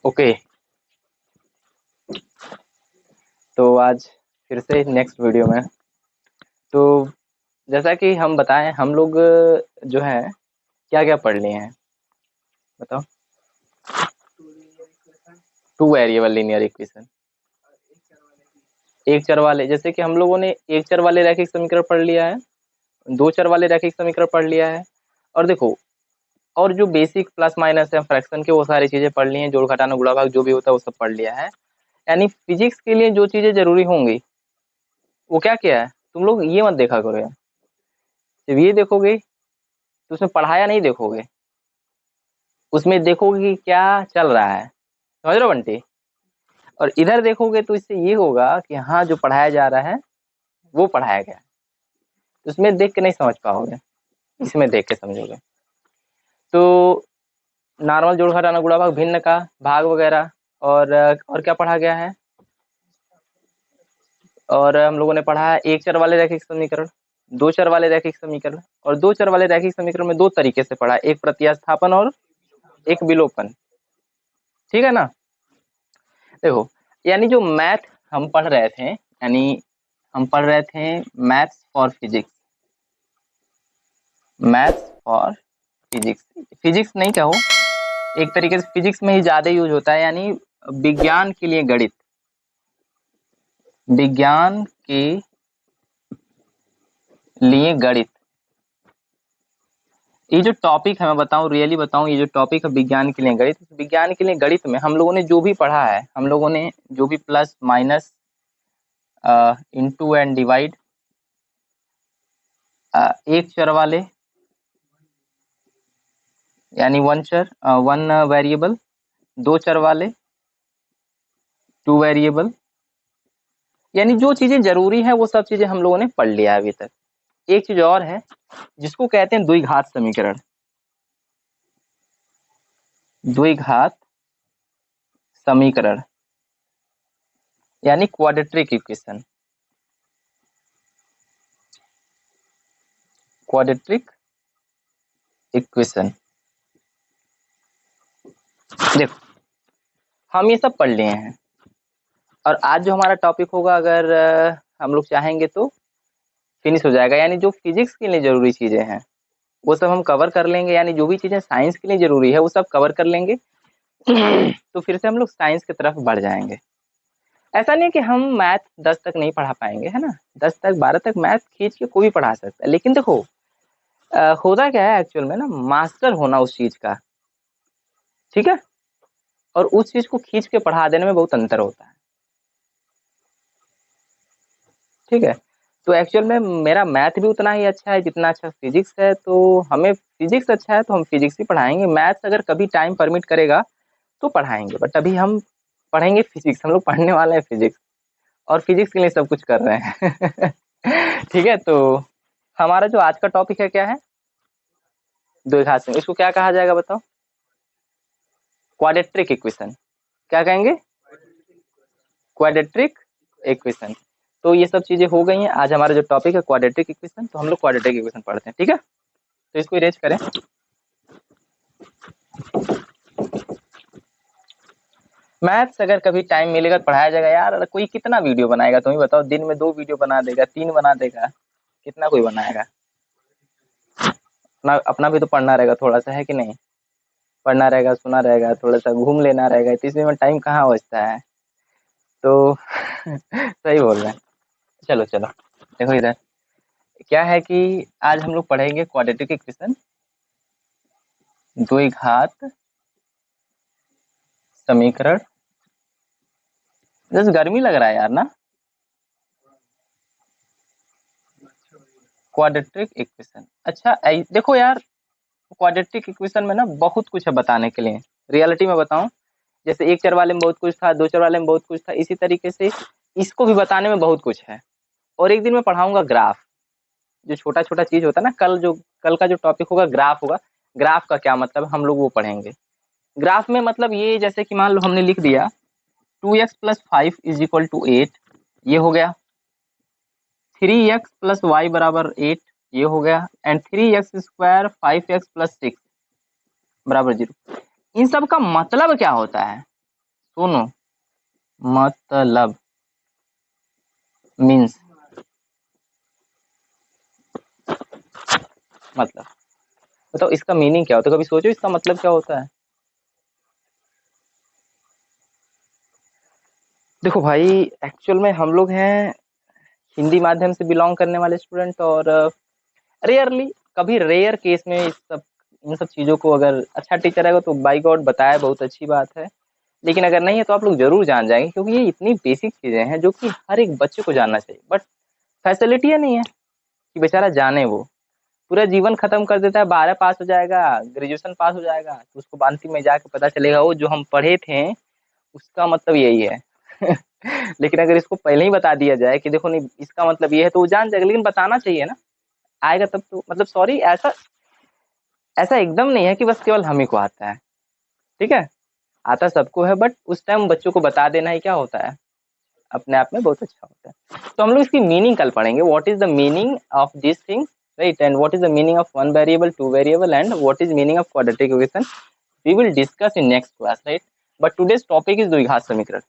Okay, तो आज फिर से नेक्स्ट वीडियो में। तो जैसा कि हम बताएं, हम लोग जो है क्या क्या पढ़ लिए हैं बताओ। टू वेरिएबल लीनियर इक्वेशन, एक चर वाले, जैसे कि हम लोगों ने एक चर वाले रैखिक समीकरण पढ़ लिया है, दो चर वाले रैखिक समीकरण पढ़ लिया है, और देखो और जो बेसिक प्लस माइनस है फ्रैक्शन के वो सारी चीजें पढ़ ली हैं, जोड़ घटाना गुणा भाग जो भी होता है वो सब पढ़ लिया है। यानी फिजिक्स के लिए जो चीजें जरूरी होंगी वो क्या क्या है, तुम लोग ये मत देखा करो यार। जब ये देखोगे तो उसमें पढ़ाया नहीं देखोगे, उसमें देखोगे कि क्या चल रहा है, समझ रहे हो बंटी। और इधर देखोगे तो इससे ये होगा कि हाँ जो पढ़ाया जा रहा है वो पढ़ाया गया, तो उसमें देख के नहीं समझ पाओगे, इसमें देख के समझोगे। तो नॉर्मल जोड़ घटाना गुणा भाग भिन्न का भाग वगैरह, और क्या पढ़ा गया है, और हम लोगों ने पढ़ा है एक चर वाले रैखिक समीकरण, दो चर वाले रैखिक समीकरण, और दो चर वाले रैखिक समीकरण में दो तरीके से पढ़ा, एक प्रतिस्थापन और एक विलोपन, ठीक है ना। देखो यानी जो मैथ हम पढ़ रहे थे, यानी हम पढ़ रहे थे maths for physics, maths for physics, physics नहीं कहो, एक तरीके से फिजिक्स में ही ज्यादा यूज होता है, यानी विज्ञान के लिए गणित, विज्ञान के लिए गणित। ये जो टॉपिक है मैं बताऊं, रियली बताऊं, ये जो टॉपिक है विज्ञान के लिए गणित, विज्ञान के लिए गणित में हम लोगों ने जो भी पढ़ा है, हम लोगों ने जो भी plus minus into and divide, एक चर वाले यानी वन वेरिएबल, दो चर वाले टू वेरिएबल, यानी जो चीजें जरूरी है वो सब चीजें हम लोगों ने पढ़ लिया है अभी तक। एक चीज और है जिसको कहते हैं द्विघात समीकरण, द्विघात समीकरण यानी क्वाड्रेटिक इक्वेशन, क्वाड्रेटिक इक्वेशन। देखो हम ये सब पढ़ लिए हैं, और आज जो हमारा टॉपिक होगा अगर हम लोग चाहेंगे तो फिनिश हो जाएगा, यानी जो फिजिक्स के लिए जरूरी चीजें हैं वो सब हम कवर कर लेंगे, यानी जो भी चीजें साइंस के लिए जरूरी है वो सब कवर कर लेंगे। तो फिर से हम लोग साइंस की तरफ बढ़ जाएंगे। ऐसा नहीं कि हम मैथ 10 तक नहीं पढ़ा पाएंगे, है ना, 10 तक 12 तक मैथ खींच के कोई भी पढ़ा सकता है, लेकिन देखो होता क्या है एक्चुअल में ना, मास्टर होना उस चीज का, ठीक है, और उस चीज को खींच के पढ़ा देने में बहुत अंतर होता है, ठीक है। तो एक्चुअल में मेरा मैथ भी उतना ही अच्छा है जितना अच्छा फिजिक्स है, तो हमें फिजिक्स अच्छा है तो हम फिजिक्स ही पढ़ाएंगे, मैथ्स अगर कभी टाइम परमिट करेगा तो पढ़ाएंगे, बट अभी हम पढ़ेंगे फिजिक्स, हम लोग पढ़ने वाले हैं फिजिक्स, और फिजिक्स के लिए सब कुछ कर रहे हैं। ठीक है, तो हमारा जो आज का टॉपिक है क्या है, द्विघात समीकरण, इसको क्या कहा जाएगा बताओ, क्वाड्रेटिक इक्वेशन, क्या कहेंगे, क्वाड्रेटिक इक्वेशन। तो ये सब चीजें हो गई हैं, आज हमारा जो टॉपिक है क्वाड्रेटिक इक्वेशन, तो हम लोग क्वाड्रेटिक इक्वेशन पढ़ते हैं, ठीक है। तो इसको इरेज करें। मैथ्स अगर कभी टाइम मिलेगा तो पढ़ाया जाएगा यार, कोई कितना वीडियो बनाएगा तुम ही बताओ, दिन में 2 वीडियो बना देगा, 3 बना देगा, कितना कोई बनाएगा। अपना भी तो पढ़ना रहेगा थोड़ा सा, है कि नहीं, पढ़ना रहेगा, सुना रहेगा, थोड़ा सा घूम लेना रहेगा, तो इसमें टाइम कहाँ बचता है, तो सही बोल रहे हैं। चलो चलो देखो इधर क्या है कि आज हम लोग पढ़ेंगे क्वाड्रेटिक इक्वेशन, द्विघात समीकरण। जैसे गर्मी लग रहा है यार ना, क्वाड्रेटिक इक्वेशन। अच्छा देखो यार, क्वाड्रेटिक इक्वेशन में ना बहुत कुछ है बताने के लिए, रियलिटी में बताऊं, जैसे एक चर वाले में बहुत कुछ था, दो चर वाले में बहुत कुछ था, इसी तरीके से इसको भी बताने में बहुत कुछ है। और एक दिन मैं पढ़ाऊंगा ग्राफ, जो छोटा छोटा चीज होता है ना, कल का जो टॉपिक होगा ग्राफ होगा, ग्राफ का क्या मतलब हम लोग वो पढ़ेंगे। ग्राफ में मतलब ये, जैसे कि मान लो हमने लिख दिया 2x + 5 = 8, ये हो गया, 3x + y = 8, ये हो गया, एंड 3x² 5x + 6 = 0। इन सब का मतलब क्या होता है, सुनो, मतलब मीन्स, मतलब बताओ इसका मीनिंग क्या होता है, कभी सोचो इसका मतलब क्या होता है। देखो भाई, एक्चुअल में हम लोग हैं हिंदी माध्यम से बिलोंग करने वाले स्टूडेंट, और रेयरली, कभी रेयर केस में इन सब चीज़ों को अगर अच्छा टीचर है तो बाई गॉड बताया, बहुत अच्छी बात है। लेकिन अगर नहीं है तो आप लोग जरूर जान जाएंगे, क्योंकि ये इतनी बेसिक चीज़ें हैं जो कि हर एक बच्चे को जानना चाहिए, बट फैसिलिटी नहीं है कि बेचारा जाने। वो पूरा जीवन खत्म कर देता है, 12 पास हो जाएगा, ग्रेजुएशन पास हो जाएगा, तो उसको अंतिम में जाके पता चलेगा वो जो हम पढ़े थे उसका मतलब यही है। लेकिन अगर इसको पहले ही बता दिया जाए कि देखो नहीं इसका मतलब ये है, तो वो जान जाएगा। लेकिन बताना चाहिए ना, आएगा तब तो, मतलब सॉरी, ऐसा ऐसा एकदम नहीं है कि बस केवल हम ही को आता है, ठीक है, आता सबको है, बट उस टाइम बच्चों को बता देना ही क्या होता है, अपने आप में बहुत अच्छा होता है। तो हम लोग इसकी मीनिंग कल पढ़ेंगे, what is the meaning of this thing, right, and what is the meaning of one variable, two variable, and what is meaning of quadratic equation, we will discuss in next class, right. But today's topic is द्विघात समीकरण,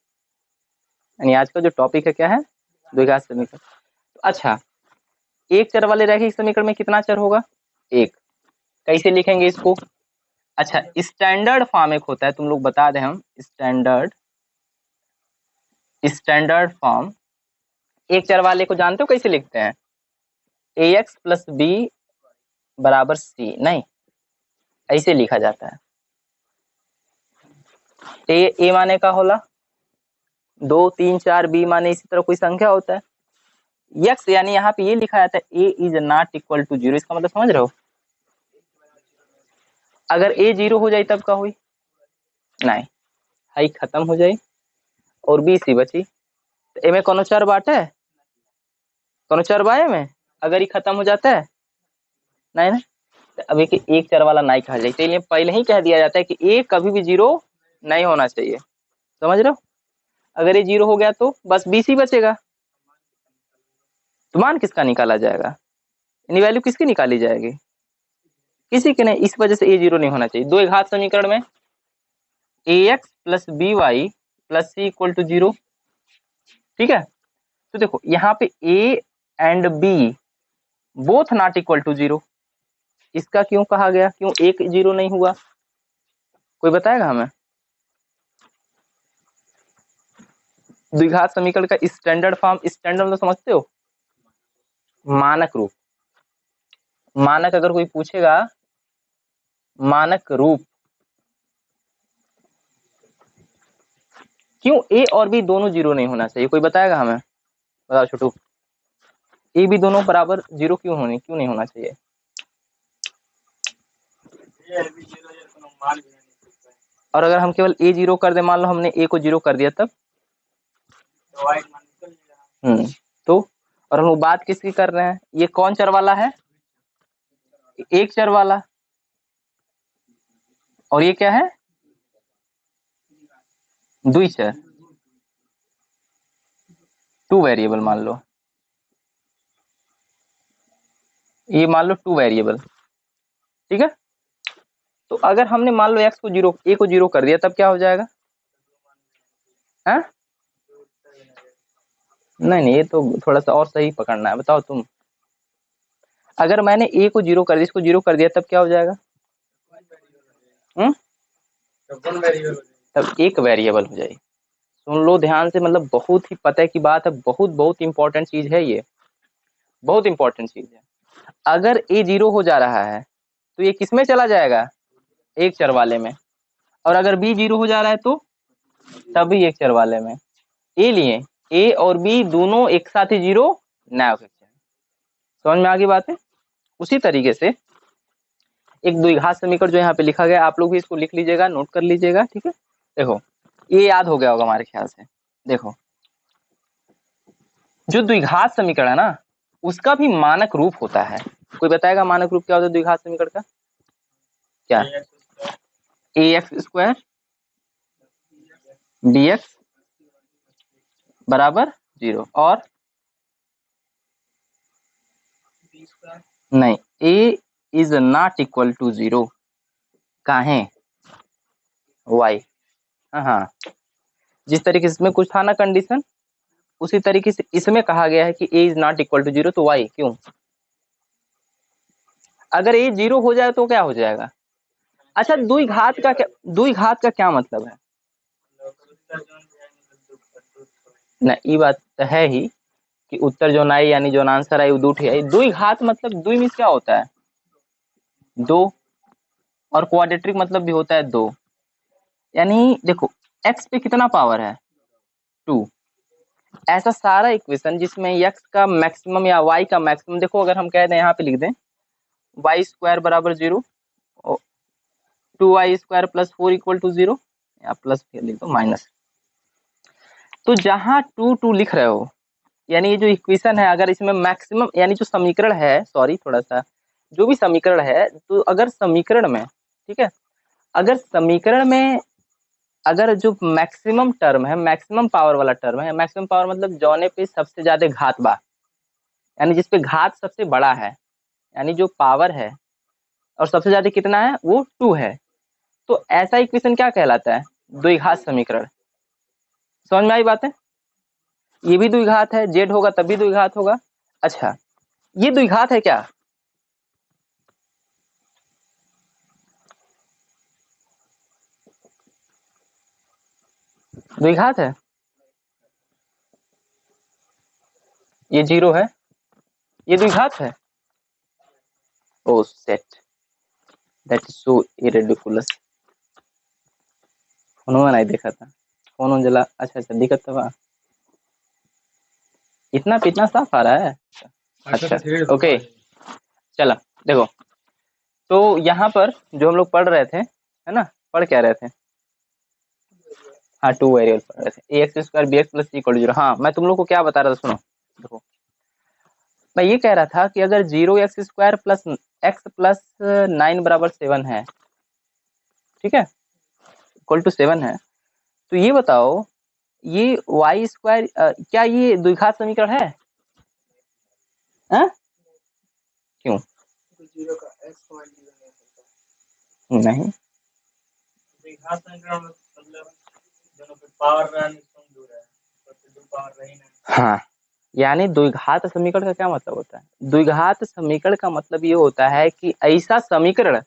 यानी आज का जो topic है क्या है, द्विघात समीकरण। अच्छा, एक चर वाले रैखिक समीकरण में कितना चर होगा, एक। कैसे लिखेंगे इसको, अच्छा स्टैंडर्ड फॉर्म एक होता है, तुम लोग बता दें हम, स्टैंडर्ड फॉर्म एक चर वाले को जानते हो कैसे लिखते हैं, ए एक्स प्लस बी बराबर सी, नहीं, ऐसे लिखा जाता है। ए माने का होला 2 3 4, बी माने इसी तरह कोई संख्या होता है, यक्स यानी यहाँ पे ये लिखा जाता है A is not equal to zero, इसका मतलब समझ रहे हो। अगर ए जीरो हो जाए तब का हुई, नहीं, हाई खत्म हो जाए और बी सी बची, तो ए में कोनो चर बाटे, कोनो चर बाए में, अगर ये खत्म हो जाता है, नहीं ना, तो अभी के एक चर वाला नहीं कहा जाए, इसलिए पहले ही कह दिया जाता है कि ए कभी भी जीरो नहीं होना चाहिए, समझ रहे हो। अगर ये जीरो हो गया तो बस बी सी बचेगा, तो मान किसका निकाला जाएगा, यानी वैल्यू किसकी निकाली जाएगी, किसी के नहीं, इस वजह से ए जीरो नहीं होना चाहिए। दो घात समीकरण में A x plus B y plus C equal to zero, ठीक है। तो देखो यहाँ पे A and B both not equal to zero, इसका क्यों कहा गया, क्यों एक जीरो नहीं हुआ, कोई बताएगा हमें। द्विघात समीकरण का स्टैंडर्ड फॉर्म, स्टैंडर्ड मतलब समझते हो, मानक रूप, मानक अगर कोई पूछेगा, मानक रूप, क्यों ए और बी दोनों जीरो नहीं होना चाहिए, कोई बताएगा हमें, बताओ छोटू, ए बी दोनों बराबर जीरो क्यों नहीं होना चाहिए। और अगर हम केवल ए जीरो कर दे, मान लो हमने ए को जीरो कर दिया तब, तो और हम लोग बात किसकी कर रहे हैं, ये कौन चर वाला है, एक चर वाला, और ये क्या है, द्विचर, टू वेरिएबल मान लो, ये मान लो टू वेरिएबल, ठीक है। तो अगर हमने मान लो एक्स को जीरो, ए को जीरो कर दिया तब क्या हो जाएगा, है, नहीं ये तो थोड़ा सा और सही पकड़ना है, बताओ तुम, अगर मैंने ए को जीरो कर दिया, इसको जीरो कर दिया तब क्या हो जाएगा, तब एक वेरिएबल हो जाएगी। सुन लो ध्यान से, मतलब बहुत ही पता की बात है, बहुत बहुत इंपॉर्टेंट चीज है ये, बहुत इंपॉर्टेंट चीज है। अगर ए जीरो हो जा रहा है तो ये किसमें चला जाएगा, एक चर वाले में, और अगर बी जीरो हो जा रहा है तो तभी एक चर वाले में, ए लिए ए और बी दोनों एक साथ ही जीरो ना हो सकते, समझ में आ गई बात है। उसी तरीके से एक द्विघात समीकरण जो यहाँ पे लिखा गया, आप लोग भी इसको लिख लीजिएगा, नोट कर लीजिएगा, ठीक है। देखो ये याद हो गया होगा हमारे ख्याल से, देखो जो द्विघात समीकरण है ना, उसका भी मानक रूप होता है, कोई बताएगा मानक रूप क्या होता है द्विघात समीकरण का, क्या, A x square D x बराबर जीरो, और नहीं, A is not equal to zero, काहे, वाई, हाँ, जिस तरीके से इसमें कुछ था ना कंडीशन, उसी तरीके से इसमें कहा गया है कि ए इज नॉट इक्वल टू 0, तो वाई क्यों? अगर ए 0 हो जाए तो क्या हो जाएगा? अच्छा, द्विघात का क्या मतलब है? ना, ये बात तो है ही कि उत्तर जो आई यानी जो आंसर आई वो दो आई। द्विघात मतलब द्वि मीन्स क्या होता है? दो। और क्वाड्रेटिक मतलब भी होता है दो। यानी देखो, एक्स पे कितना पावर है? 2। ऐसा सारा इक्वेशन जिसमें एक्स का मैक्सिमम या वाई का मैक्सिमम, देखो अगर हम कह दें यहाँ पे लिख दें वाई स्क्वायर बराबर 0, 2y² + 4 = 0, या प्लस फिर लिख दो माइनस। तो जहां 2 लिख रहे हो, यानी ये जो इक्वेशन है, अगर इसमें मैक्सिमम यानी जो समीकरण है, सॉरी थोड़ा सा, जो भी समीकरण है, तो अगर समीकरण में, ठीक है, अगर समीकरण में अगर जो मैक्सिमम टर्म है, मैक्सिमम पावर वाला टर्म है, मैक्सिमम पावर मतलब जौने पे सबसे ज्यादा घात बा, यानी जिसपे घात सबसे बड़ा है, यानी जो पावर है और सबसे ज्यादा कितना है वो 2 है, तो ऐसा इक्वेशन क्या कहलाता है? द्विघात समीकरण। समझ में आई बातें? ये भी द्विघात है, जेड होगा तब भी द्विघात होगा। अच्छा, ये द्विघात है क्या? द्विघात है? ये 0 है, ये द्विघात है? ओ सेट, that is so ridiculous. Phone नहीं देखा था, फोन जला। अच्छा अच्छा, दिक्कत तो बा। इतना साफ आ रहा है? अच्छा ओके, चलो देखो, तो यहाँ पर जो हम लोग पढ़ रहे थे, है ना, पढ़ क्या रहे थे? हाँ, 2 वेरिएबल पढ़ रहे थे, ax² bx + c = 0। हाँ, मैं तुम लोग को क्या बता रहा था, सुनो देखो, मैं ये कह रहा था कि अगर 0x² + x + 9 = 7 है, ठीक है, इक्वल टू 7 है, तो ये बताओ, ये y², क्या ये द्विघात समीकरण है? क्यों नहीं? हाँ, यानी द्विघात समीकरण का क्या मतलब होता है? द्विघात समीकरण का मतलब ये होता है कि ऐसा समीकरण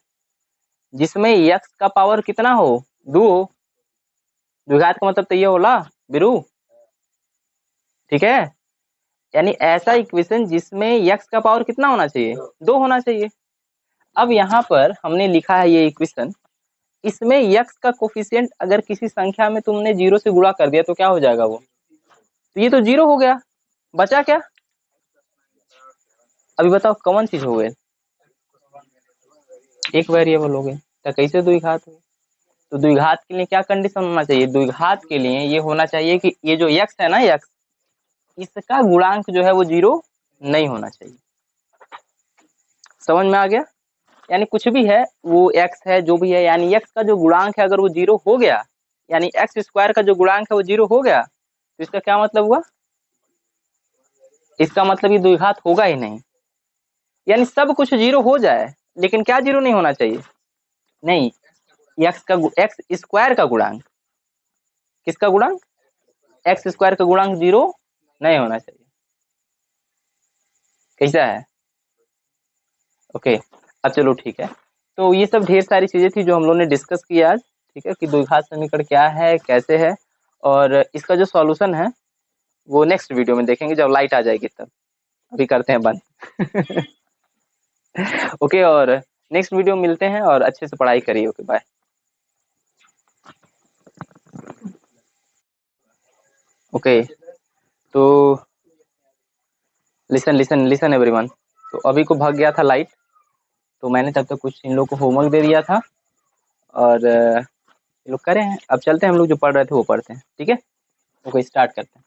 जिसमें x का पावर कितना हो? 2 हो। द्विघात का मतलब तो ये होला बिरु, ठीक है, यानी ऐसा इक्वेशन जिसमें x का पावर कितना होना चाहिए? 2 होना चाहिए। अब यहाँ पर हमने लिखा है ये इक्वेशन, इसमें x का कोफिशिएंट अगर किसी संख्या में तुमने 0 से गुणा कर दिया तो क्या हो जाएगा वो? तो ये तो 0 हो गया, बचा क्या? अभी बताओ कौन चीज हो गए? एक वेरिएबल हो गए, तो कैसे द्विघात हो? तो द्विघात के लिए क्या कंडीशन होना चाहिए? द्विघात के लिए ये होना चाहिए कि ये जो x है ना, x, इसका गुणांक जो है वो 0 नहीं होना चाहिए। समझ में आ गया? यानी कुछ भी है, वो x है जो भी है, यानी x का जो गुणांक है अगर वो 0 हो गया, यानी x² का जो गुणांक है वो 0 हो गया, तो इसका क्या मतलब हुआ? इसका मतलब ये द्विघात होगा ही नहीं। यानी सब कुछ 0 हो जाए लेकिन क्या 0 नहीं होना चाहिए? नहीं, x² का गुणांक, किसका गुणांक? x² का गुणांक 0 नहीं होना चाहिए। कैसा है? ओके, अब चलो ठीक है, तो ये सब ढेर सारी चीजें थी जो हम लोग ने डिस्कस की आज, ठीक है, कि द्विघात समीकरण क्या है, कैसे है, और इसका जो सॉल्यूशन है वो नेक्स्ट वीडियो में देखेंगे जब लाइट आ जाएगी तब। अभी करते हैं बंद। ओके, और नेक्स्ट वीडियो में मिलते हैं, और अच्छे से पढ़ाई करिए। Okay, bye. ओके, तो लिसन लिसन लिसन एवरीवन, तो अभी को भाग गया था लाइट, तो मैंने तब तक कुछ इन लोग को होमवर्क दे दिया था, और ये लोग करे हैं। अब चलते हैं, हम लोग जो पढ़ रहे थे वो पढ़ते हैं, ठीक है? ओके, स्टार्ट करते हैं।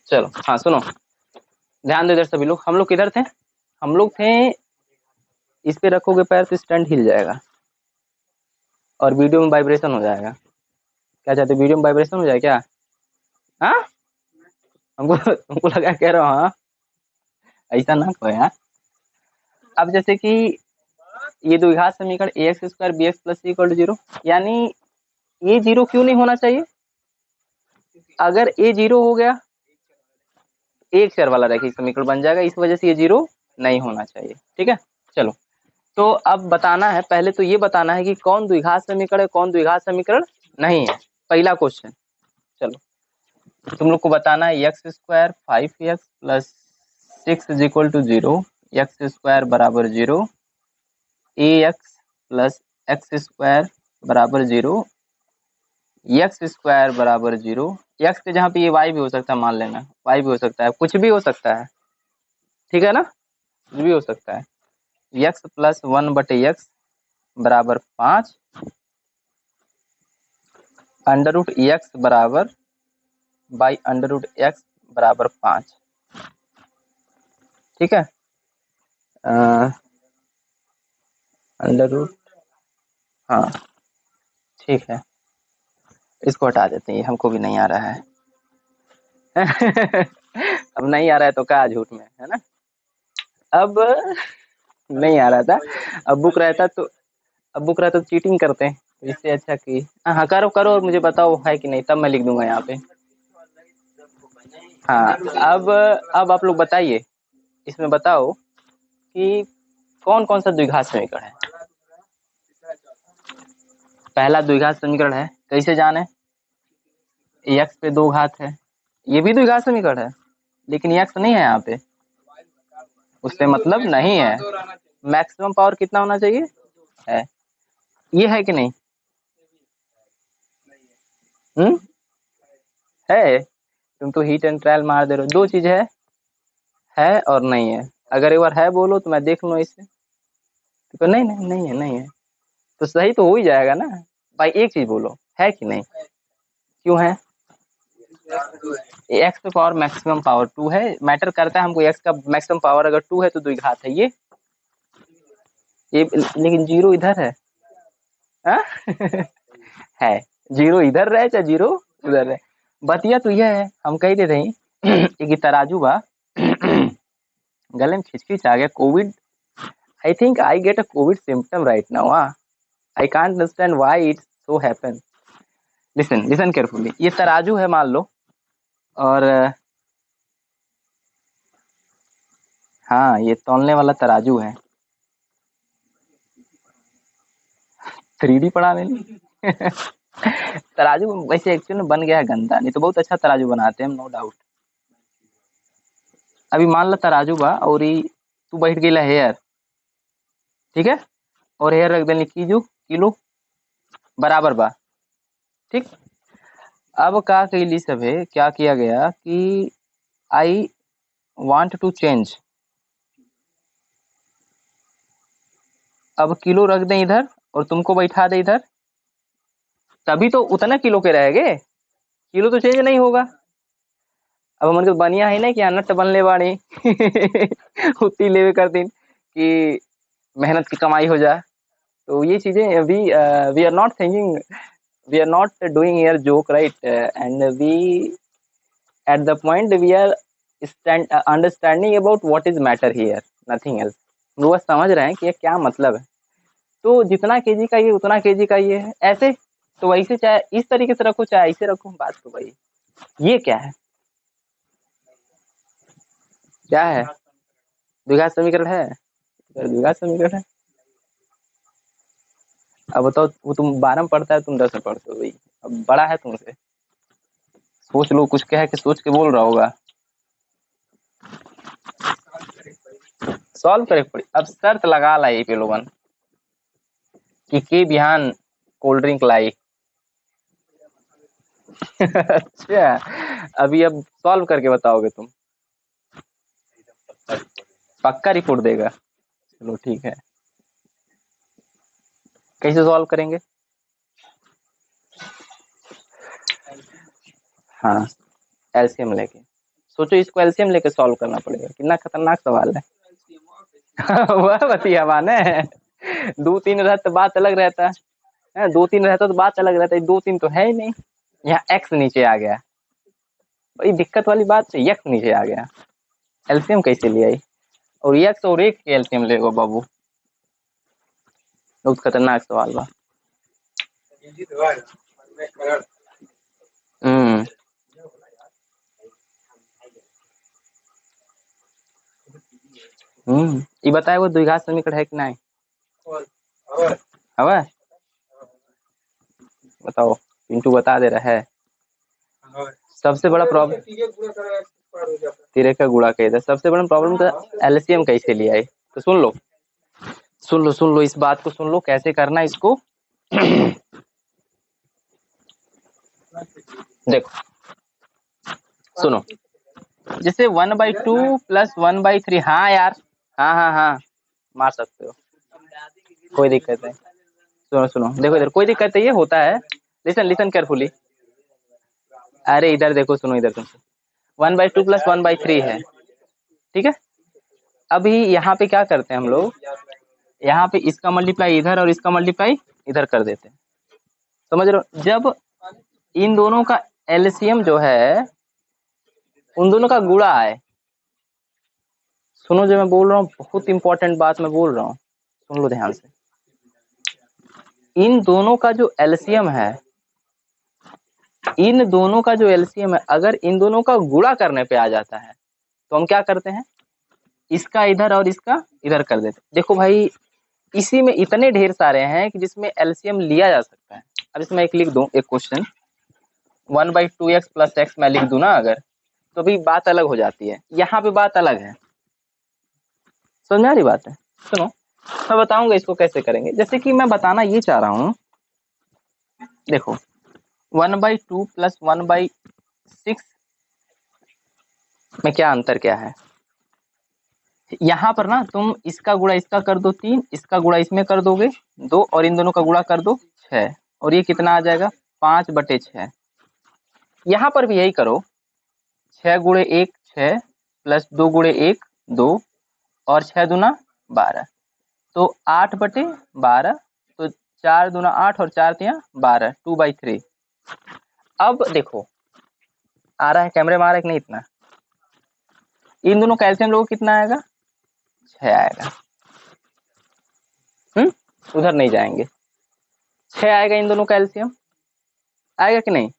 चलो, हाँ सुनो, ध्यान दो इधर सभी लोग। हम लोग किधर थे? हम लोग थे, इस पे रखोगे पैर तो स्टैंड हिल जाएगा और वीडियो में वाइब्रेशन हो जाएगा। क्या चाहते, वीडियो में वाइब्रेशन हो जाए क्या? हाँ, हमको तुमको लगा कह रहा हूँ हाँ, ऐसा ना कहो यार। अब जैसे कि ये द्विघात समीकरण ax square b x plus C equal to 0, यानी ये 0 क्यों नहीं होना चाहिए? अगर a 0 हो गया एक चर वाला रैखिक समीकरण बन जाएगा, इस वजह से ये 0 नहीं होना चाहिए। ठीक है, चलो तो अब बताना है, पहले तो ये बताना है कि कौन द्विघात समीकरण है, कौन द्विघात समीकरण नहीं है। पहला क्वेश्चन, चलो तुम लोग को बताना है x square 5x plus 6 is equal to 0, x square बराबर 0, a x plus x square बराबर 0, एक्स स्क्वायर बराबर 0, एक्स के जहाँ पे ये वाई भी हो सकता है, मान लेना वाई भी हो सकता है, कुछ भी हो सकता है, ठीक है ना, कुछ भी हो सकता है। एक्स प्लस 1/x बराबर 5, अंडर रूट एक्स बराबर बाई अंडर रूट एक्स बराबर 5। ठीक है, अंडर रूट, हाँ ठीक है, इसको हटा देते हैं, हमको भी नहीं आ रहा है अब नहीं आ रहा है तो क्या झूठ में, है ना। अब नहीं आ रहा था, अब बुक रहता तो चीटिंग करते हैं, तो इससे अच्छा कि हाँ करो करो और मुझे बताओ है कि नहीं, तब मैं लिख दूंगा यहाँ पे। हाँ, अब आप लोग बताइए, इसमें बताओ कि कौन कौन सा द्विघात समीकरण है। पहला द्विघात समीकरण है, कैसे जाने, एक्स पे दो घात है, ये भी द्विघात समीकरण है, लेकिन एक्स नहीं है यहाँ पे, उससे मतलब नहीं है। मैक्सिमम पावर कितना होना चाहिए है, ये है कि नहीं, है, तुम तो हिट एंड ट्रायल मार दे रहे हो, दो चीज है और नहीं है। अगर एक बार है बोलो तो मैं देख लूँ इसे, तो नहीं नहीं नहीं है, नहीं है तो सही तो हो ही जाएगा ना भाई, एक चीज बोलो है कि नहीं, क्यों है, एक्स पे पावर मैक्सिमम पावर 2 है, मैटर करता है हमको एक्स का मैक्सिमम पावर अगर 2 है तो द्विघात है ये लेकिन जीरो इधर है, हाँ? है, जीरो इधर रहे चाहे जीरो उधर रहे, बतिया तो यह है, हम कह रहे थे कि तराजू बा गले में खिचखिच आ गया, Covid, I think I get a Covid symptom right now, I can't understand why it so happen. Listen listen carefully, ये तराजू है मान लो, और हाँ ये तौलने वाला तराजू है, 3D पढ़ा मैंने तराजू वैसे एक्चुअल में बन गया है गंदा, नहीं तो बहुत अच्छा तराजू बनाते हैं हम, नो डाउट। अभी मान लो तराजू बा और ई तू बैठ गई हेयर, ठीक है, और हेयर रख देनी कीजू किलो बराबर बा, ठीक। अब का कैली सब है, क्या किया गया कि आई वांट टू चेंज, अब किलो रख दे इधर और तुमको बैठा दे इधर, तभी तो उतना किलो के रहेगे, किलो तो चेंज नहीं होगा। अब हमन के बनिया है ना कि नट बनले बाड़ी उतनी लेवे कर दिन कि मेहनत की कमाई हो जाए, तो ये चीजें we are not thinking, we are not doing here joke right, and we at the point we are understanding about what is matter here, nothing else. हम लोग समझ रहे हैं कि ये क्या मतलब है, तो जितना केजी का ये उतना केजी का ये है, ऐसे तो वैसे चाहे इस तरीके से रखो चाहे ऐसे रखो, बात तो वही। ये क्या है, क्या है, द्विघात समीकरण है, द्विघात समीकरण है। अब बताओ, वो तुम 12 में पढ़ता है, तुम 10 में पढ़ते हो भाई, अब बड़ा है तुमसे, सोच लो, कुछ कह के सोच के बोल रहा होगा, सॉल्व करे पड़ी। अब शर्त लगा ला ये पे लोगन कि के बिहान कोल्ड ड्रिंक लाई अच्छा, अभी अब सॉल्व करके बताओगे तुम, पक्का रिपोर्ट देगा, चलो ठीक है, कैसे सॉल्व करेंगे, हाँ एलसीएम लेके, सोचो इसको एलसीएम लेके सॉल्व करना पड़ेगा, कितना खतरनाक सवाल है वह बतिया माने, 2-3 रहता तो बात अलग रहता है, 2-3 रहता तो बात अलग रहता है, 2-3 तो है ही नहीं, यहाँ एक्स नीचे आ गया, बड़ी दिक्कत वाली बात है, एक्स नीचे आ गया, एलसीएम कैसे ले आई, और एक्स और एक एलसीएम लेगा बाबू, बहुत खतरनाक सवाल बा। ये बताए वो द्विघात समीकरण है कि नहीं? हवा बताओ, पिंटू बता दे रहा है। सबसे बड़ा प्रॉब्लम तिरे का गुणा कह दे। सबसे बड़ा प्रॉब्लम तो एलसीएम कैसे लिया है, तो सुन लो इस बात को सुन लो कैसे करना है इसको। देखो सुनो, जैसे 1/2 + 1/3। हाँ यार, हाँ मार सकते हो, कोई दिक्कत है। सुनो देखो इधर, कोई दिक्कत नहीं है, होता है। Listen carefully. अरे इधर देखो, सुनो इधर तुम। 1/2 + 1/3 है, ठीक है। अभी यहाँ पे क्या करते हैं हम लोग, यहाँ पे इसका मल्टीप्लाई इधर और इसका मल्टीप्लाई इधर कर देते हैं, समझ रहे हो। जब इन दोनों का एलसीएम जो है उन दोनों का गुणा है, सुनो जो मैं बोल रहा हूँ, बहुत इंपॉर्टेंट बात मैं बोल रहा हूँ, सुन लो ध्यान से। इन दोनों का जो एलसीएम है, इन दोनों का जो एलसीएम है, अगर इन दोनों का गुणा करने पे आ जाता है तो हम क्या करते हैं, इसका इधर और इसका इधर कर देते। देखो भाई, इसी में इतने ढेर सारे हैं कि जिसमें एलसीएम लिया जा सकता है। अब इसमें एक लिख दूं, एक क्वेश्चन 1/2x + x मैं लिख दूं ना अगर, तो अभी बात अलग हो जाती है, यहाँ पे बात अलग है। समझ में आ रही बात है? सुनो मैं बताऊंगा इसको कैसे करेंगे। जैसे कि मैं बताना ये चाह रहा हूँ, देखो 1/2 + 1/6 में क्या अंतर क्या है। यहाँ पर ना तुम इसका गुणा इसका कर दो 3, इसका गुणा इसमें कर दोगे 2, और इन दोनों का गुणा कर दो 6, और ये कितना आ जाएगा 5/6। यहाँ पर भी यही करो, 6 × 1 6 + 2 × 1 2 और 6 दूना 12, तो 8/12, तो 4 दूना 8 और 4 तिया 12, 2/3। अब देखो आ रहा है कैमरे में, आ रहा है कि नहीं इतना। इन दोनों का एलसीएम लोग कितना आएगा, 6 आएगा। उधर नहीं जाएंगे, 6 आएगा इन दोनों का एलसीएम, आएगा कि नहीं।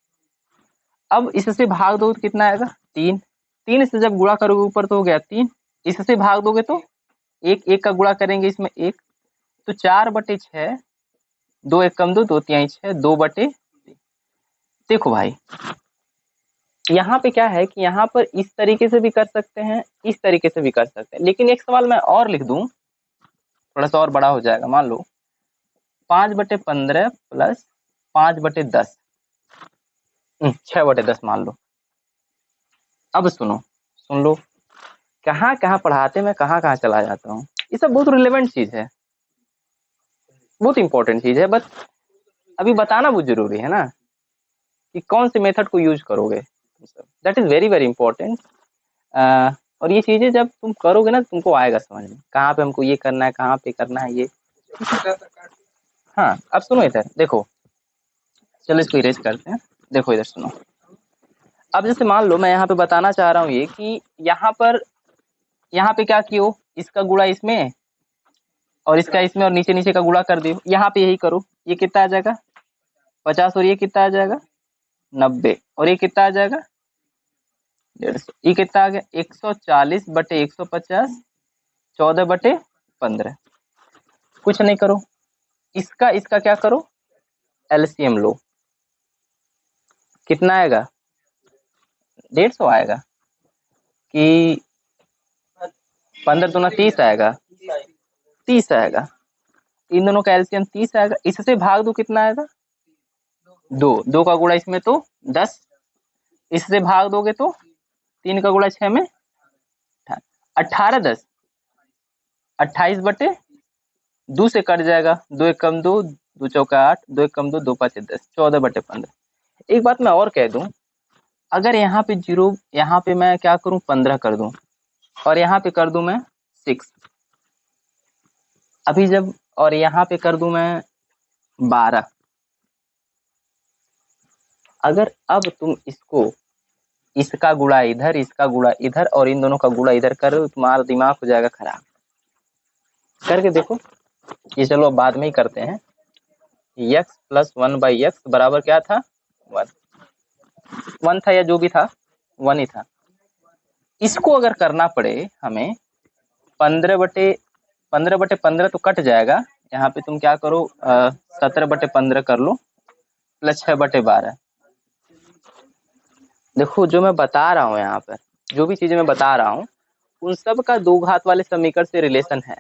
अब इससे भाग दो तो कितना आएगा 3, 3 से जब गुणा करोगे ऊपर तो हो गया 3, इससे भाग दोगे तो एक एक का गुणा करेंगे इसमें 1, तो 4/6, 2 1 कम 2 2 3 6, 2/3। देखो भाई यहाँ पे क्या है कि यहाँ पर इस तरीके से भी कर सकते हैं, इस तरीके से भी कर सकते हैं, लेकिन एक सवाल मैं और लिख दूं, थोड़ा सा और बड़ा हो जाएगा। मान लो 5/15 + 5/10, 6/10 मान लो। अब सुन लो कहाँ कहाँ पढ़ाते मैं कहाँ कहाँ चला जाता हूँ। ये सब बहुत रिलेवेंट चीज है, बहुत इंपॉर्टेंट चीज है, बस अभी बताना बहुत जरूरी है ना कि कौन से मेथड को यूज करोगे। That is very very important. और ये चीजें जब तुम करोगे ना तुमको आएगा समझ में, कहाँ पे हमको ये करना है, कहाँ पे करना है ये। हाँ अब सुनो इधर देखो, चलो इसको इरेज करते हैं। देखो इधर सुनो, अब जैसे मान लो मैं यहाँ पे बताना चाह रहा हूँ ये कि यहाँ पे क्या कियो, इसका गुणा इसमें और इसका इसमें और नीचे नीचे का गुणा कर दियो। यहाँ पे यही करो, ये कितना आ जाएगा 50, और ये कितना आ जाएगा 90, और ये कितना आ जाएगा 150। ये कितना आ गया 140/150, 14/15। कुछ नहीं करो, इसका इसका क्या करो एलसीएम लो, कितना आएगा 150 आएगा कि 15 दूना 30 आएगा, 30 आएगा। इन दोनों का एलसीएम 30 आएगा, इससे भाग दो कितना आएगा 2, 2 का गुणा इसमें तो 10, इससे भाग दोगे तो 3 का गुणा 6 में 18, 10 28/2 से कट जाएगा, 2 1 कम 2, 2 चौका 8, 2 1 कम 2, 2 5 10, 14/15। एक बात मैं और कह दूं, अगर यहाँ पे 0, यहाँ पे मैं क्या करूं 15 कर दूं, और यहाँ पे कर दूं मैं 6, अभी जब, और यहाँ पे कर दूं मैं 12। अगर अब तुम इसको, इसका गुणा इधर, इसका गुणा इधर, और इन दोनों का गुणा इधर करो, तुम्हारा दिमाग हो जाएगा खराब। करके देखो, ये चलो अब बाद में ही करते हैं। x प्लस 1/x बराबर क्या था, 1 था या जो भी था 1 ही था। इसको अगर करना पड़े हमें 15/15 तो कट जाएगा, यहाँ पे तुम क्या करो 17/15 कर लो प्लस 6/12। देखो जो मैं बता रहा हूँ यहाँ पर, जो भी चीजें मैं बता रहा हूँ उन सब का दो घात वाले समीकरण से रिलेशन है,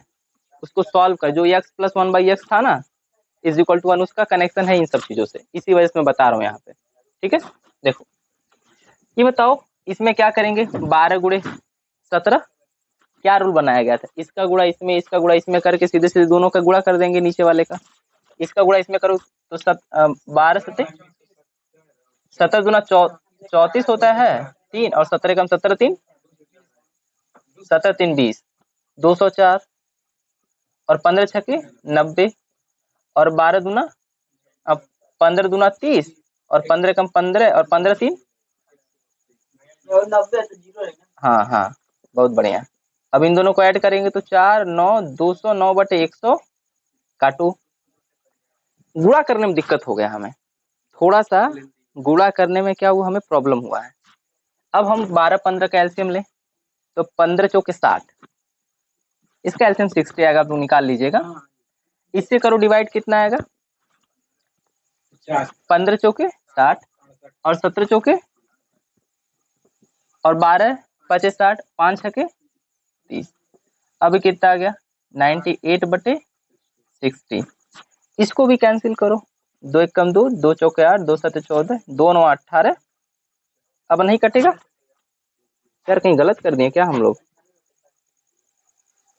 उसको सॉल्व कर। जो x प्लस 1/x था ना इज इक्वल टू 1, उसका कनेक्शन है इन सब चीजों से, इसी वजह से मैं बता रहा हूँ यहाँ पे। ठीक है, देखो ये बताओ इसमें क्या करेंगे, 12 × 17 क्या रूल बनाया गया था, इसका गुणा इसमें इसका गुणा इसमें करके सीधे सीधे दोनों का गुणा कर देंगे, नीचे वाले का इसका गुणा इसमें करो तो 12×7 = 34 होता है 3, और 17×17 = 3, 17×3 = 20, 204, और 15×6 = 90, और 12×2 अब 15×2 = 30, और 15×15 और 15×3 हाँ हाँ बहुत बढ़िया। अब इन दोनों को ऐड करेंगे तो 4 9 209/100 काटो। गुणा करने में दिक्कत हो गया हमें, थोड़ा सा गुणा करने में क्या हुआ, हमें प्रॉब्लम हुआ है। अब हम 12 15 का एलसीएम लें तो 15 चौके 60, इसका एलसीएम 60 आएगा, आप लोग निकाल लीजिएगा। इससे करो डिवाइड, कितना आएगा 15 चौके 60 और 17 चौके और 12 5 60, 5 6 30, अभी कितना आ गया 98/60। इसको भी कैंसिल करो, 2 1 कम 2, 2 चौके 8, 2 7 14, 2 9 18। अब नहीं कटेगा यार, कहीं गलत कर दिए क्या हम लोग,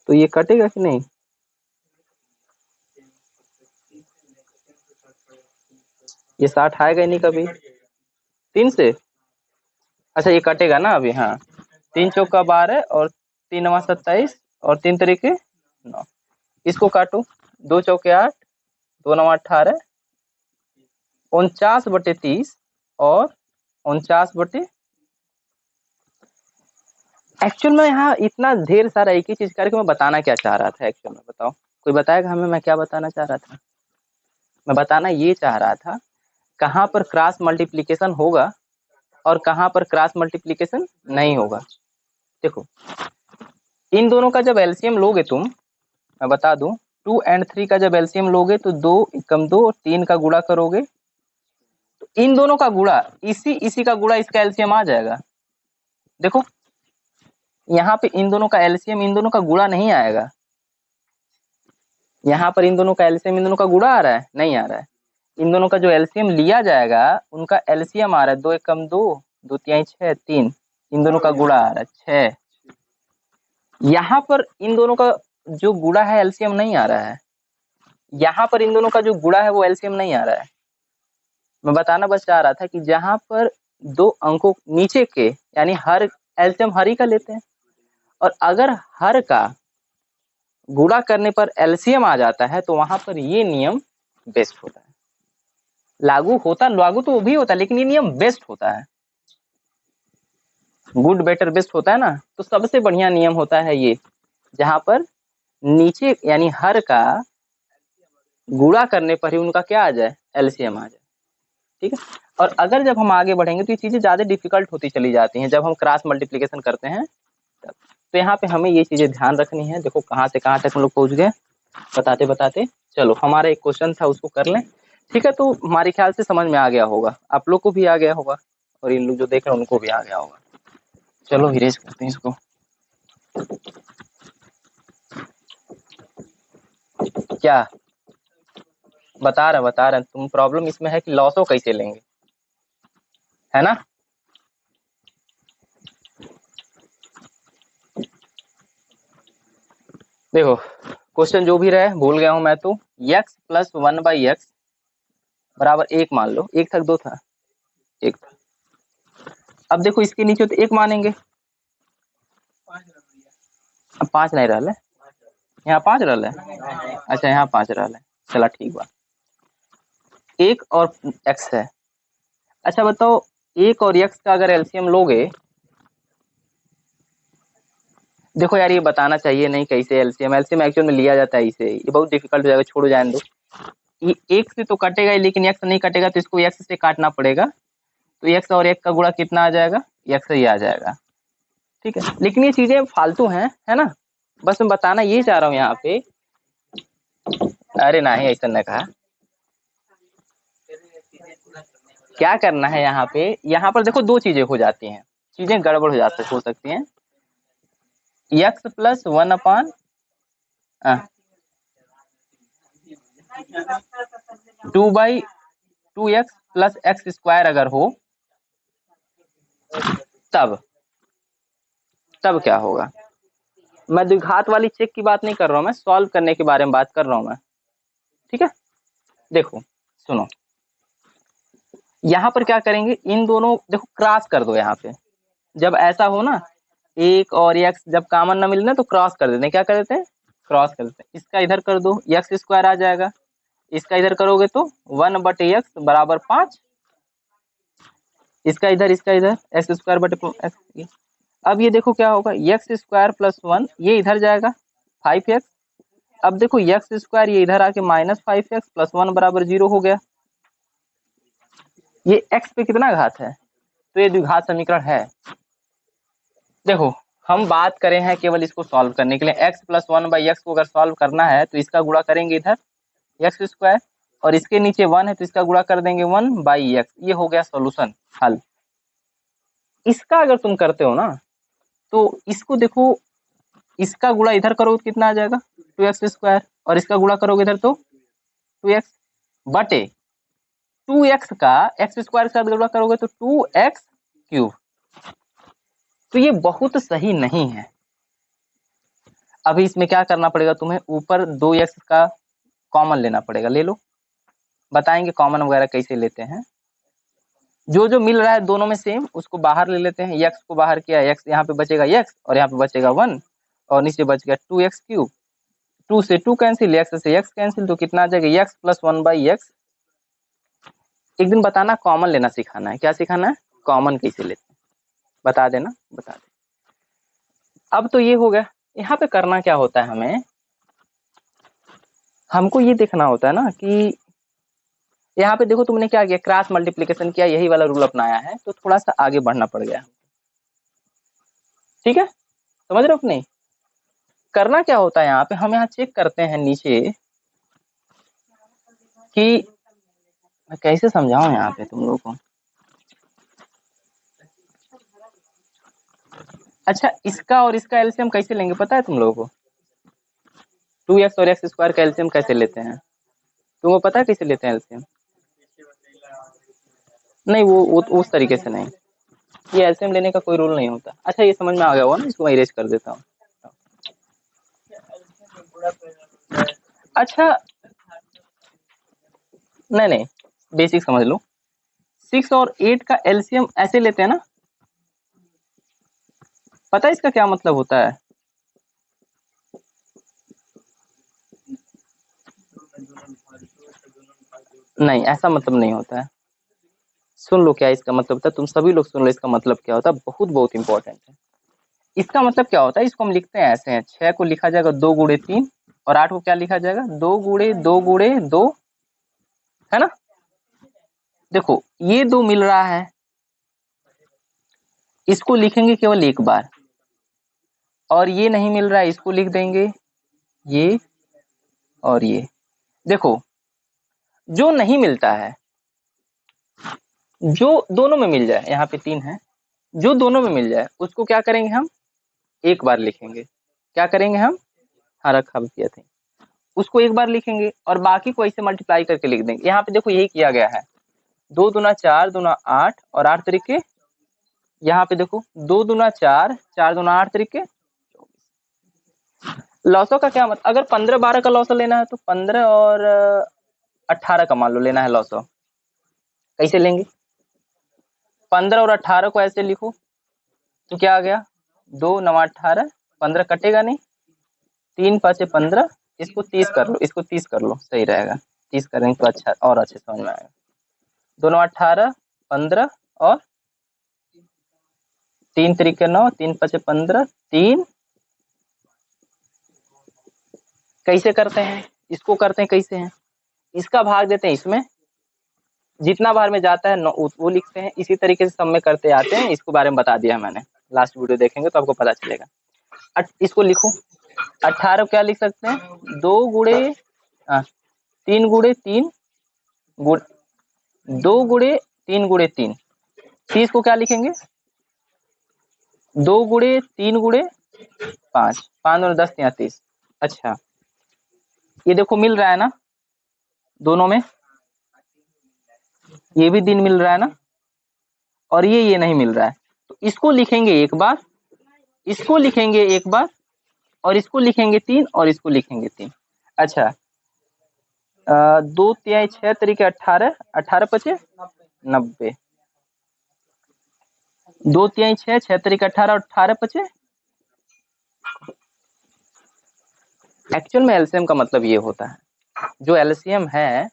तो ये कटेगा कि नहीं, ये 60 आएगा ही नहीं कभी 3 से। अच्छा ये कटेगा ना अभी, हाँ 3 चौका 12 और 3 9 27 और 3 तरीके 9, इसको काटो 2 चौके 8, 2 9 18, 49/30 और 49/। एक्चुअल में यहाँ इतना ढेर सारा एक ही चीज करके मैं बताना क्या चाह रहा था एक्चुअल में, बताओ कोई बताएगा हमें मैं क्या बताना चाह रहा था। मैं बताना ये चाह रहा था कहाँ पर क्रॉस मल्टीप्लिकेशन होगा और कहाँ पर क्रॉस मल्टीप्लिकेशन नहीं होगा। देखो इन दोनों का जब एलसीएम लोगे तुम, मैं बता दूं 2 और 3 का जब एलसीएम लोगे तो 2 × 2 और 3 का गुणा करोगे तो इन दोनों का गुणा इसी का गुणा इसका एलसीएम आ जाएगा। देखो यहाँ पे इन दोनों का एलसीएम इन दोनों का गुणा नहीं आएगा, यहाँ पर इन दोनों का एलसीएम इन दोनों का गुणा आ रहा है, नहीं आ रहा है। इन दोनों का जो एलसीएम लिया जाएगा उनका एलसीएम आ रहा है 2 × 1 = 2, 2 × 3 = 6, 3, इन दोनों का गुणा आ रहा है 6। यहाँ पर इन दोनों का जो गुणा है एलसीएम नहीं आ रहा है, यहाँ पर इन दोनों का जो गुणा है वो एलसीएम नहीं आ रहा है। मैं बताना बस चाह रहा था कि जहां पर दो अंकों नीचे के यानी हर एलसीएम हर ही का लेते हैं, और अगर हर का गुणा करने पर एलसीएम आ जाता है तो वहां पर ये नियम बेस्ट होता है, लागू तो वो भी होता है लेकिन ये नियम बेस्ट होता है, गुड बेटर बेस्ट होता है ना, तो सबसे बढ़िया नियम होता है ये जहां पर नीचे यानी हर का गुणा करने पर ही उनका क्या आ जाए एलसीएम आ जाए। ठीक है, और अगर जब हम आगे बढ़ेंगे तो ये चीजें ज्यादा डिफिकल्ट होती चली जाती हैं जब हम क्रॉस मल्टीप्लिकेशन करते हैं तब। तो यहाँ पे हमें ये चीजें ध्यान रखनी है। देखो कहाँ से कहाँ तक हम लोग पहुंच गए बताते बताते। चलो हमारा एक क्वेश्चन था उसको कर लें, ठीक है, तो हमारे ख्याल से समझ में आ गया होगा, आप लोग को भी आ गया होगा और इन लोग जो देख रहे हैं उनको भी आ गया होगा। चलो इरेज करते हैं इसको। क्या बता रहे तुम, प्रॉब्लम इसमें है कि लॉसो कैसे लेंगे, है ना। देखो क्वेश्चन जो भी रहे भूल गया हूं मैं तो, x प्लस 1/x बराबर 1 मान लो, 1 था 2 था 1 था। अब देखो इसके नीचे तो 1 मानेंगे, अब 5 नहीं रहा है, यहाँ 5 रहा है, अच्छा यहाँ 5 रहा है, चला ठीक बा। 1 और x है, अच्छा बताओ 1 और x का अगर एलसीएम लोगे देखो यार, ये बताना चाहिए नहीं कैसे एलसीएम एलसीएम एक्चुअल में लिया जाता है इसे, ये बहुत डिफिकल्ट हो जाएगा, छोड़ो जाने दो। ये एक से तो कटेगा ही, लेकिन एक्स नहीं कटेगा तो इसको एक्स से काटना पड़ेगा। तो एक्स और एक का गुणा कितना आ जाएगा, एक्स ही आ जाएगा। ठीक है, लेकिन ये चीजें फालतू हैं, है ना। बस मैं बताना ये चाह रहा हूँ यहाँ पे। अरे नहीं, ऐसा न कहा। क्या करना है यहाँ पे, यहाँ पर देखो दो चीजें हो जाती हैं, चीजें गड़बड़ हो सकती हैं। X plus one upon 2/2x plus x square अगर हो, तब तब क्या होगा। मैं द्विघात वाली चेक की बात नहीं कर रहा हूँ, मैं सॉल्व करने के बारे में बात कर रहा हूँ मैं। ठीक है, देखो सुनो, यहाँ पर क्या करेंगे, इन दोनों देखो क्रॉस कर दो। यहाँ पे जब ऐसा हो ना, एक और एक्स जब कॉमन ना मिले ना, तो क्रॉस कर देते हैं। क्या कर देते हैं, क्रॉस कर देते हैं। इसका इधर कर दो, एक्स स्क्वायर आ जाएगा। इसका इधर करोगे तो 1/x बराबर 5। इसका इधर एक्स स्क्वायर बटे एक्स। अब ये देखो क्या होगा, एक्स स्क्वायर प्लस 1, ये इधर जाएगा 5x। अब देखो एक्स स्क्वायर ये इधर आके -5x प्लस 1 बराबर 0 हो गया। ये x पे कितना घात है, तो ये द्विघात समीकरण है। देखो हम बात करें हैं केवल इसको सॉल्व करने के लिए, x प्लस 1/x को अगर सॉल्व करना है तो इसका गुणा करेंगे इधर एक्स स्क्वायर, और इसके नीचे 1 है तो इसका गुणा कर देंगे 1/x। ये हो गया सॉल्यूशन, हल। इसका अगर तुम करते हो ना, तो इसको देखो, इसका गुणा इधर करो तो कितना आ जाएगा 2x स्क्वायर, और इसका गुणा करोगे इधर तो 2x बटे 2x का एक्स स्क्वायर के साथ गुणा करोगे तो 2x³ तो ये बहुत सही नहीं है। अभी इसमें क्या करना पड़ेगा तुम्हें, ऊपर 2x का कॉमन लेना पड़ेगा, ले लो। बताएंगे कॉमन वगैरह कैसे लेते हैं। जो जो मिल रहा है दोनों में सेम, उसको बाहर ले लेते हैं। x को बाहर किया, x यहाँ पे बचेगा x, और यहाँ पे बचेगा 1, और नीचे बच गया 2x³। 2 से 2 कैंसिल, x से x कैंसिल, तो कितना आ जाएगा x प्लस 1/x। एक दिन बताना कॉमन लेना सिखाना है। क्या सिखाना है, कॉमन कैसे लेते हैं, बता देना, बता दे। अब तो ये हो गया। यहाँ पे करना क्या होता है, हमको ये देखना होता है ना कि यहाँ पे देखो तुमने क्या किया, क्रॉस मल्टीप्लिकेशन किया, यही वाला रूल अपनाया है, तो थोड़ा सा आगे बढ़ना पड़ गया। ठीक है, समझ रहे हो कि नहीं। करना क्या होता है, यहाँ पे हम यहाँ चेक करते हैं नीचे कि मैं कैसे समझाऊं यहाँ पे तुम लोगों को। अच्छा, इसका और इसका एलसीएम कैसे लेंगे पता है तुम लोगों को। 2x और x स्क्वायर का एलसीएम कैसे लेते हैं, तुमको पता है कैसे लेते हैं एलसीएम। नहीं, वो उस तरीके से नहीं, ये एलसीएम लेने का कोई रूल नहीं होता। अच्छा, ये समझ में आ गया होगा ना, इसको मैं इरेज कर देता हूँ। अच्छा, नहीं नहीं, बेसिक समझ लो। 6 और 8 का एलसीएम ऐसे लेते हैं ना, पता है इसका क्या मतलब होता है। नहीं, ऐसा मतलब नहीं होता है। सुन लो क्या इसका मतलब था, तुम सभी लोग सुन लो इसका मतलब क्या होता है, बहुत बहुत इंपॉर्टेंट है। इसका मतलब क्या होता है, इसको हम लिखते हैं ऐसे हैं, 6 को लिखा जाएगा 2 × 3, और 8 को क्या लिखा जाएगा 2 × 2 × 2, है ना। देखो ये 2 मिल रहा है, इसको लिखेंगे केवल एक बार, और ये नहीं मिल रहा है, इसको लिख देंगे ये और ये। देखो जो नहीं मिलता है, जो दोनों में मिल जाए, यहाँ पे 3 है, जो दोनों में मिल जाए उसको क्या करेंगे हम, एक बार लिखेंगे। क्या करेंगे हम, हाँ रखा भी किया थे, उसको एक बार लिखेंगे, और बाकी को ऐसे मल्टीप्लाई करके लिख देंगे। यहाँ पे देखो यही किया गया है, 2 दूना 4, दूना 8, और 8 तरीके, यहाँ पे देखो 2 दूना 4, 4 दूना 8 तरीके। लॉसो का क्या मतलब, अगर 15-12 का लॉसो लेना है तो 15 और 18 का मान लो लेना है लॉसो, कैसे लेंगे। 15 और 18 को ऐसे लिखो तो क्या आ गया, 2 9 18, 15 कटेगा नहीं, 3 5 15, इसको 30 कर लो, इसको 30 कर लो, सही रहेगा। 30 करेंगे तो अच्छा और अच्छे समझ में आएगा। 2 9 18, 15 और 3 तरीके 9, 3 5 15, 3 कैसे करते हैं, इसको करते हैं कैसे हैं, इसका भाग देते हैं इसमें, जितना बार में जाता है वो लिखते हैं, इसी तरीके से सब में करते आते हैं। इसको बारे में बता दिया मैंने, लास्ट वीडियो देखेंगे तो आपको पता चलेगा। इसको लिखो 18 क्या लिख सकते हैं, 2 गुणे 3 गुणे 3 2 गुणे 3 गुणे 3। 30 को क्या लिखेंगे, 2 गुणे 3 गुणे 5, 5 और 10 30। अच्छा ये देखो मिल रहा है ना दोनों में, ये भी दिन मिल रहा है ना, और ये नहीं मिल रहा है, तो इसको लिखेंगे एक बार, इसको लिखेंगे एक बार, और इसको लिखेंगे 3 और इसको लिखेंगे 3। अच्छा 2 तिहाई 6 तरीके 18, 18 पचे 90, 2 तिहाई 6, 6 तरीके 18 और 18 पचे। एक्चुअल में एलसीएम का मतलब ये होता है, जो एलसीएम है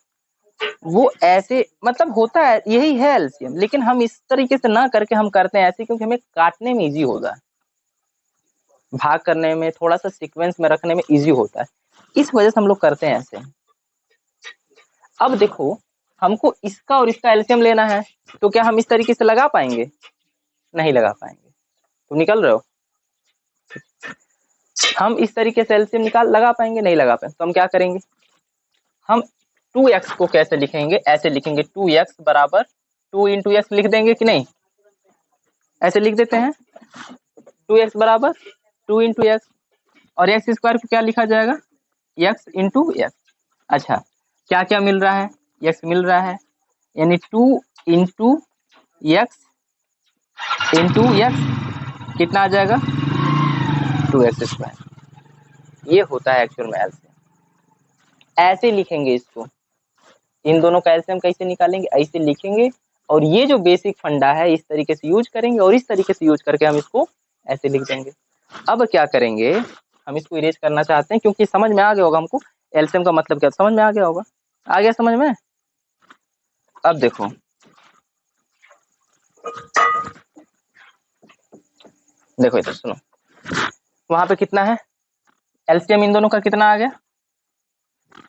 वो ऐसे मतलब होता है, यही है एलसीएम, लेकिन हम इस तरीके से ना करके हम करते हैं ऐसे, क्योंकि हमें काटने में इजी होता है, भाग करने में थोड़ा सा सीक्वेंस में रखने में इजी होता है, इस वजह से हम लोग करते हैं ऐसे। अब देखो हमको इसका और इसका एलसीएम लेना है, तो क्या हम इस तरीके से लगा पाएंगे, नहीं लगा पाएंगे, तुम निकल रहे हो, हम इस तरीके से एलसीएम लगा पाएंगे, नहीं लगा पाएंगे, तो हम क्या करेंगे, हम 2x को कैसे लिखेंगे, ऐसे लिखेंगे 2x बराबर 2 इंटू एक्स लिख देंगे कि नहीं, ऐसे लिख देते हैं 2x बराबर 2 इंटू एक्स, और एक्स स्क्वायर को क्या लिखा जाएगा, x इंटू एक्स। अच्छा क्या क्या मिल रहा है, x मिल रहा है, यानी 2 इंटू एक्स इंटू एक्स कितना आ जाएगा, 2x स्क्वायर। ये होता है एक्चुअल में एलसीएम। ऐसे लिखेंगे इसको, इन दोनों का एलसीएम कैसे निकालेंगे, ऐसे लिखेंगे, और ये जो बेसिक फंडा है इस तरीके से यूज करेंगे, और इस तरीके से यूज करके हम इसको ऐसे लिख देंगे। अब क्या करेंगे, हम इसको इरेज करना चाहते हैं, क्योंकि समझ में आ गया होगा हमको एलसीएम का मतलब क्या, समझ में आ गया होगा, आ गया समझ में। अब देखो देखो इधर सुनो, वहां पे कितना है एलसीएम, इन दोनों का कितना आ गया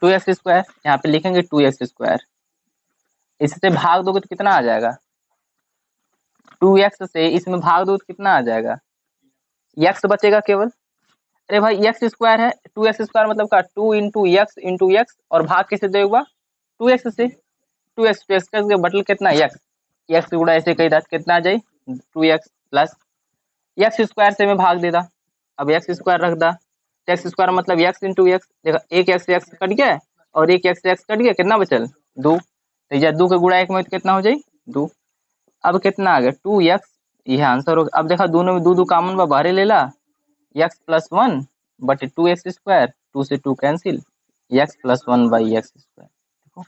2x स्क्वायर, यहाँ पे लिखेंगे 2x स्क्वायर, इससे भाग दोगे तो कितना आ जाएगा, 2x से इसमें भाग दो तो कितना आ जाएगा, x बचेगा केवल। अरे भाई x स्क्वायर है, 2x स्क्वायर मतलब का 2 इंटू एक्स, और भाग किसे देगा 2x से, 2x के बटल कितना x गुणा ऐसे कही कितना आ जाए 2x प्लस एक्स स्क्वायर से मैं भाग देदा, अब एक्स स्क्वायर रख दा, एक्स स्क्वायर मतलब एक्स इंटू एक्स, देखा एक एक्स कट गया और एक एक्स कट गया, कितना बचल 2, तो 2 के गुणा 1 में तो कितना हो जाए 2। अब कितना आ गया 2x, यह आंसर होगा। अब देखा दोनों में 2 2 कॉमन बा बाहर ले ला, x प्लस 1 बटे 2x स्क्वायर, 2 से 2 cancel, x plus 1 by x square. देखो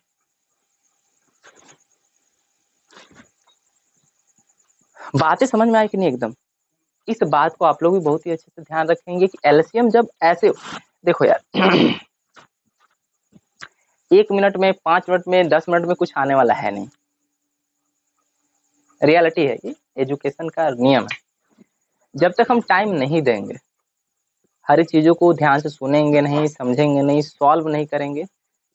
बातें समझ में आई कि नहीं एकदम। इस बात को आप लोग भी बहुत ही अच्छे से ध्यान रखेंगे कि एलसीएम जब ऐसे, देखो यार 1 मिनट में 5 मिनट में 10 मिनट में कुछ आने वाला है नहीं, रियलिटी है, ये एजुकेशन का नियम है। जब तक हम टाइम नहीं देंगे, हर चीजों को ध्यान से सुनेंगे नहीं, समझेंगे नहीं, सॉल्व नहीं करेंगे,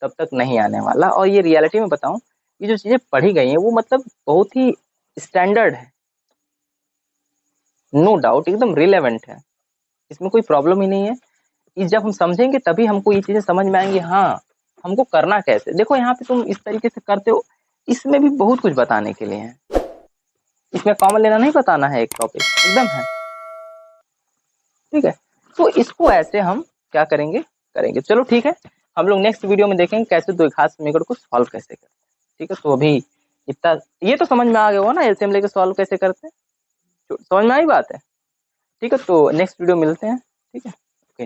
तब तक नहीं आने वाला। और ये रियलिटी में बताऊं, ये जो चीजें पढ़ी गई हैं वो मतलब बहुत ही स्टैंडर्ड है, नो डाउट एकदम रिलेवेंट है, इसमें कोई प्रॉब्लम ही नहीं है। ये जब हम समझेंगे तभी हमको ये चीजें समझ में आएंगी, हाँ हमको करना कैसे। देखो यहाँ पे तुम इस तरीके से करते हो, इसमें भी बहुत कुछ बताने के लिए है, इसमें कॉमन लेना नहीं बताना है, एक टॉपिक एकदम है, ठीक है। तो इसको ऐसे हम क्या करेंगे। चलो ठीक है, हम लोग नेक्स्ट वीडियो में देखेंगे कैसे दो घात समीकरण को सॉल्व कैसे करते हैं, ठीक है। तो अभी इतना ये तो समझ में आ गया होगा ना, एलसीएम लेके सॉल्व कैसे करते हैं, समझ में आई बात है, ठीक है। तो नेक्स्ट वीडियो मिलते हैं, ठीक है, ओके।